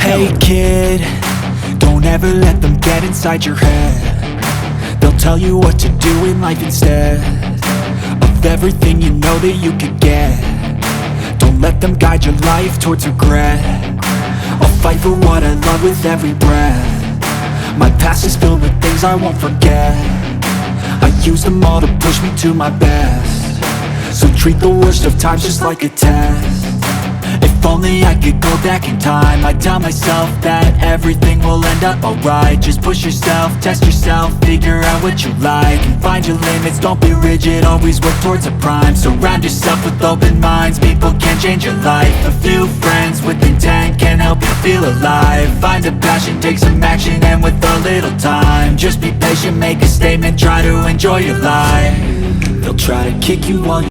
Hey kid, don't ever let them get inside your head. They'll tell you what to do in life instead of everything you know that you could get. Don't let them guide your life towards regret. I'll fight for what I love with every breath. My past is filled with things I won't forget. I use them all to push me to my best. So treat the worst of times just like a test. If only I could go back in time, I'd tell myself that everything will end up alright. Just push yourself, test yourself, figure out what you like, and find your limits, don't be rigid, always work towards a prime. Surround yourself with open minds, people can change your life. A few friends with intent can help you feel alive. Find a passion, take some action, and with a little time, just be patient, make a statement, try to enjoy your life. They'll try to kick you while